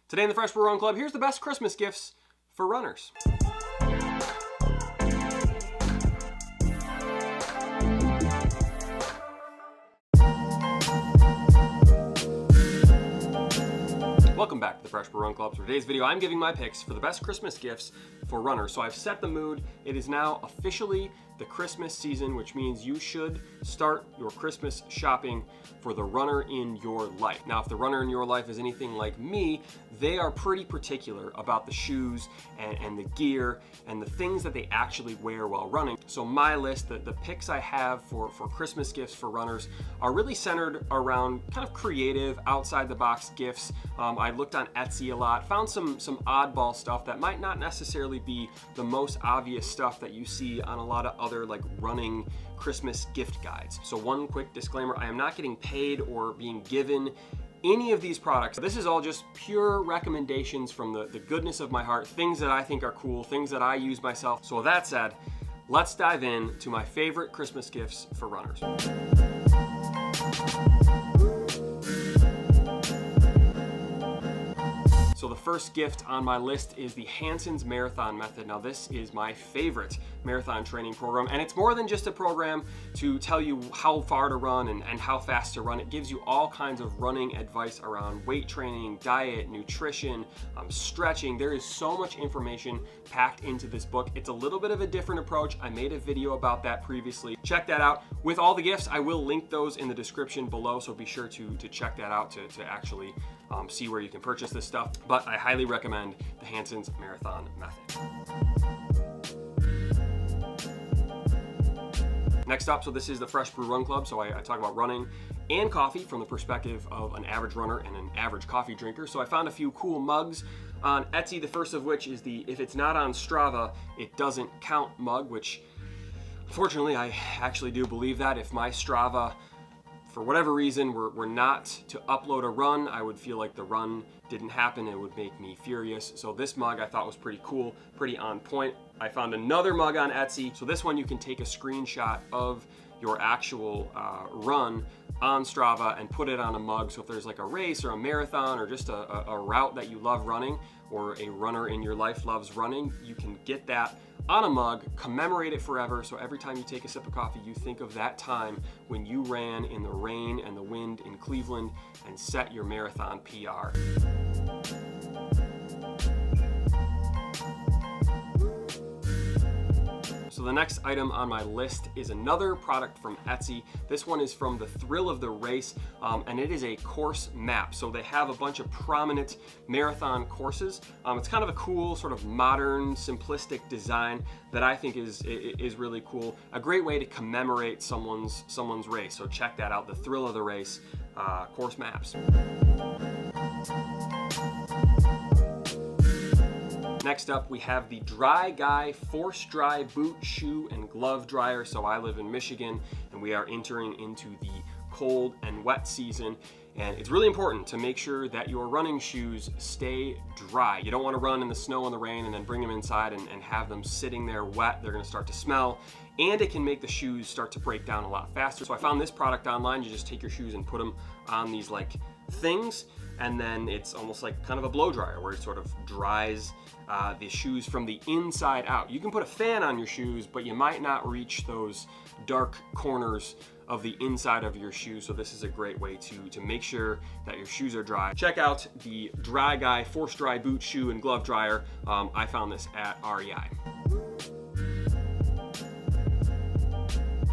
Today in the Fresh Brew Run Club, here's the best Christmas gifts for runners. Welcome back to the Fresh Brew Run Club. For today's video, I'm giving my picks for the best Christmas gifts for runners. So I've set the mood. It is now officially the Christmas season, which means you should start your Christmas shopping for the runner in your life. Now, if the runner in your life is anything like me, they are pretty particular about the shoes and the gear and the things that they actually wear while running. So my list, the picks I have for Christmas gifts for runners are really centered around kind of creative, outside the box gifts. I looked on Etsy a lot, found some oddball stuff that might not necessarily be the most obvious stuff that you see on a lot of other like running Christmas gift guides. So one quick disclaimer, I am not getting paid or being given any of these products. This is all just pure recommendations from the goodness of my heart, things that I think are cool, things that I use myself. So with that said, let's dive in to my favorite Christmas gifts for runners. So the first gift on my list is the Hansons Marathon Method. Now this is my favorite marathon training program, and it's more than just a program to tell you how far to run and how fast to run. It gives you all kinds of running advice around weight training, diet, nutrition, stretching. There is so much information packed into this book. It's a little bit of a different approach. I made a video about that previously. Check that out. With all the gifts, I will link those in the description below, so be sure to check that out to actually see where you can purchase this stuff. But I highly recommend the Hansons Marathon Method. Next up, so this is the Fresh Brew Run Club. So I talk about running and coffee from the perspective of an average runner and an average coffee drinker. So I found a few cool mugs on Etsy, the first of which is the "If it's not on Strava, it doesn't count" mug, which unfortunately I actually do believe that. If my Strava, for whatever reason, were not to upload a run, I would feel like the run didn't happen. It would make me furious. So this mug I thought was pretty cool, pretty on point. I found another mug on Etsy. So this one you can take a screenshot of your actual run on Strava and put it on a mug. So if there's like a race or a marathon or just a route that you love running, or a runner in your life loves running, you can get that on a mug, commemorate it forever. So every time you take a sip of coffee, you think of that time when you ran in the rain and the wind in Cleveland and set your marathon PR. So the next item on my list is another product from Etsy. This one is from the Thrill of the Race, and it is a course map. So they have a bunch of prominent marathon courses. It's kind of a cool, sort of modern, simplistic design that I think is really cool. A great way to commemorate someone's race. So check that out, the Thrill of the Race course maps. Next up, we have the Dry Guy Force Dry Boot, Shoe, and Glove Dryer. So I live in Michigan, and we are entering into the cold and wet season. And it's really important to make sure that your running shoes stay dry. You don't want to run in the snow and the rain and then bring them inside and have them sitting there wet. They're going to start to smell, and it can make the shoes start to break down a lot faster. So I found this product online. You just take your shoes and put them on these like things, and then it's almost like kind of a blow dryer where it sort of dries the shoes from the inside out. You can put a fan on your shoes, but you might not reach those dark corners of the inside of your shoes. So this is a great way to make sure that your shoes are dry. Check out the Dry Guy Force Dry Boot, Shoe, and Glove Dryer. I found this at REI.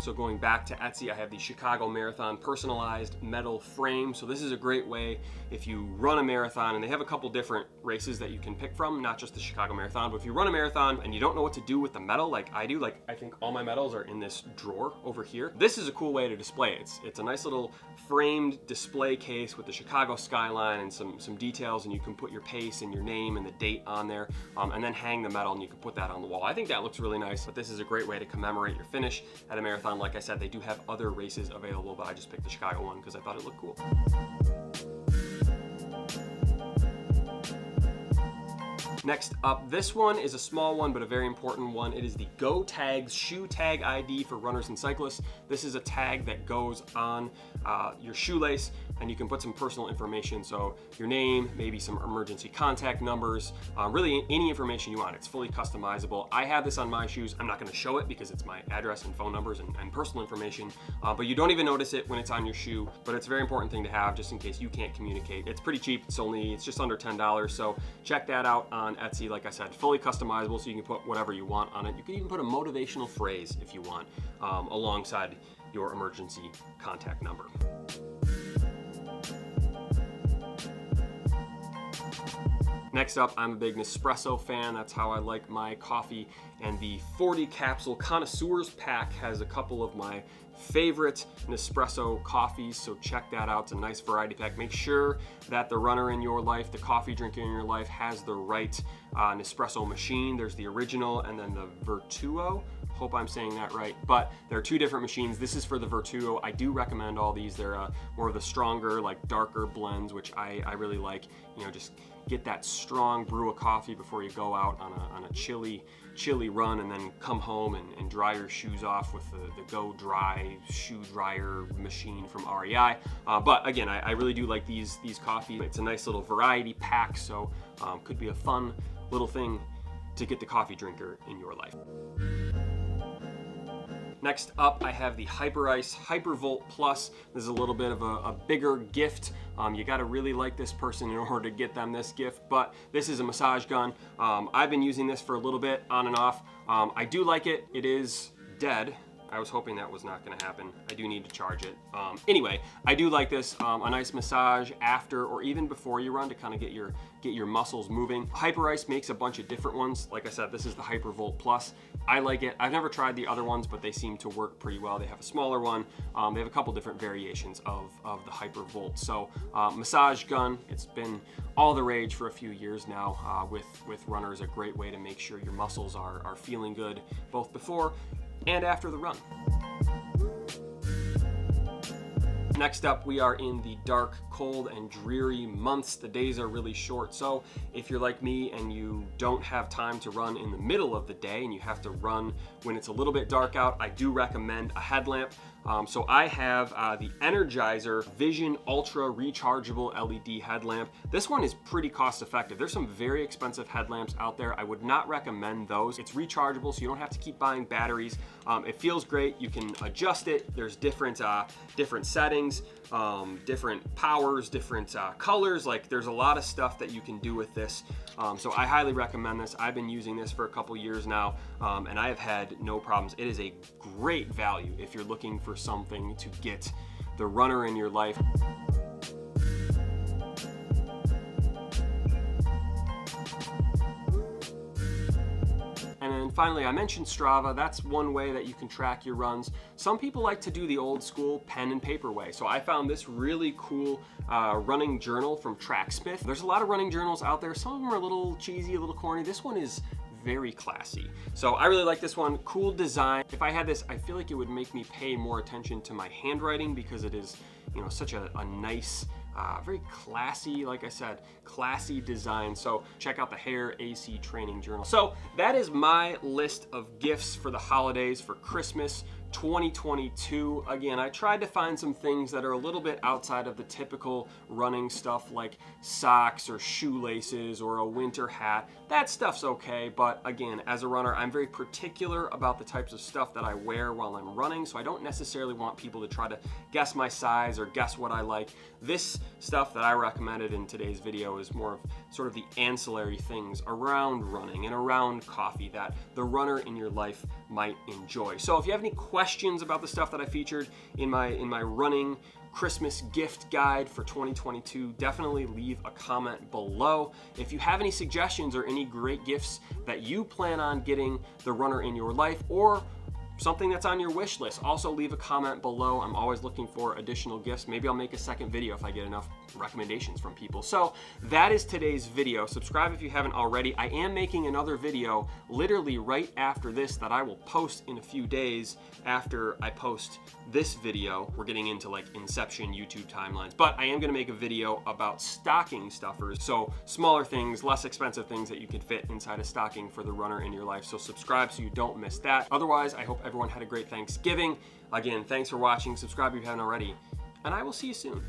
So going back to Etsy, I have the Chicago Marathon personalized metal frame. So this is a great way if you run a marathon, and they have a couple different races that you can pick from, not just the Chicago Marathon, but if you run a marathon and you don't know what to do with the medal like I do, like I think all my medals are in this drawer over here. This is a cool way to display it. It's a nice little framed display case with the Chicago skyline and some details, and you can put your pace and your name and the date on there, and then hang the medal, and you can put that on the wall. I think that looks really nice, but this is a great way to commemorate your finish at a marathon. Like I said, they do have other races available, but I just picked the Chicago one because I thought it looked cool. Next up, this one is a small one, but a very important one. It is the GoTags Shoe Tag ID for runners and cyclists. This is a tag that goes on your shoelace and you can put some personal information. So your name, maybe some emergency contact numbers, really any information you want. It's fully customizable. I have this on my shoes. I'm not gonna show it because it's my address and phone numbers and personal information, but you don't even notice it when it's on your shoe, but it's a very important thing to have just in case you can't communicate. It's pretty cheap. It's just under $10. So check that out on Etsy. Like I said, fully customizable, so you can put whatever you want on it. You can even put a motivational phrase if you want, alongside your emergency contact number. Next up, I'm a big Nespresso fan. That's how I like my coffee. And the 40 capsule Connoisseurs pack has a couple of my favorite Nespresso coffees, so check that out. It's a nice variety pack. Make sure that the runner in your life, the coffee drinker in your life, has the right Nespresso machine. There's the original and then the Vertuo. Hope I'm saying that right, but there are two different machines. This is for the Vertuo. I do recommend all these. They're more of the stronger, like darker blends, which I really like. You know, just get that strong brew of coffee before you go out on a chilly run, and then come home and dry your shoes off with the Go Dry shoe dryer machine from REI. But again, I really do like these coffees. It's a nice little variety pack, so could be a fun little thing to get the coffee drinker in your life. Next up, I have the HyperIce HyperVolt Plus. This is a little bit of a bigger gift. You gotta really like this person in order to get them this gift, but this is a massage gun. I've been using this for a little bit, on and off. I do like it. It is dead. I was hoping that was not gonna happen. I do need to charge it. Anyway, I do like this. A nice massage after or even before you run to kind of get your muscles moving. HyperIce makes a bunch of different ones. Like I said, this is the HyperVolt Plus. I like it. I've never tried the other ones, but they seem to work pretty well. They have a smaller one. They have a couple different variations of the HyperVolt. So massage gun, it's been all the rage for a few years now with runners. A great way to make sure your muscles are feeling good both before and after the run. Next up, we are in the dark, cold, and dreary months. The days are really short, so if you're like me and you don't have time to run in the middle of the day and you have to run when it's a little bit dark out, I do recommend a headlamp. So I have the Energizer Vision Ultra Rechargeable LED headlamp. This one is pretty cost effective. There's some very expensive headlamps out there. I would not recommend those. It's rechargeable, so you don't have to keep buying batteries. It feels great. You can adjust it. There's different settings, different powers, different colors. Like, there's a lot of stuff that you can do with this. So I highly recommend this. I've been using this for a couple years now, and I have had no problems. It is a great value if you're looking for something to get the runner in your life. And then finally, I mentioned Strava. That's one way that you can track your runs. Some people like to do the old school pen and paper way. So I found this really cool running journal from Tracksmith. There's a lot of running journals out there. Some of them are a little cheesy, a little corny. This one is very classy. So I really like this one. Cool design. If I had this, I feel like it would make me pay more attention to my handwriting because it is, you know, such a nice, very classy, like I said, classy design. So check out the Hair AC Training Journal. So that is my list of gifts for the holidays, for Christmas 2022. Again, I tried to find some things that are a little bit outside of the typical running stuff, like socks or shoelaces or a winter hat. That stuff's okay, but again, as a runner, I'm very particular about the types of stuff that I wear while I'm running, so I don't necessarily want people to try to guess my size or guess what I like. This stuff that I recommended in today's video is more of sort of the ancillary things around running and around coffee that the runner in your life might enjoy. So if you have any questions about the stuff that I featured in my running Christmas gift guide for 2022, definitely leave a comment below. If you have any suggestions or any great gifts that you plan on getting the runner in your life, or something that's on your wish list, also leave a comment below. I'm always looking for additional gifts. Maybe I'll make a second video if I get enough recommendations from people. So that is today's video. Subscribe if you haven't already. I am making another video literally right after this that I will post in a few days after I post this video. We're getting into like Inception YouTube timelines, but I am gonna make a video about stocking stuffers. So smaller things, less expensive things that you can fit inside a stocking for the runner in your life. So subscribe so you don't miss that. Otherwise, I hope everyone had a great Thanksgiving. Again, thanks for watching. Subscribe if you haven't already, and I will see you soon.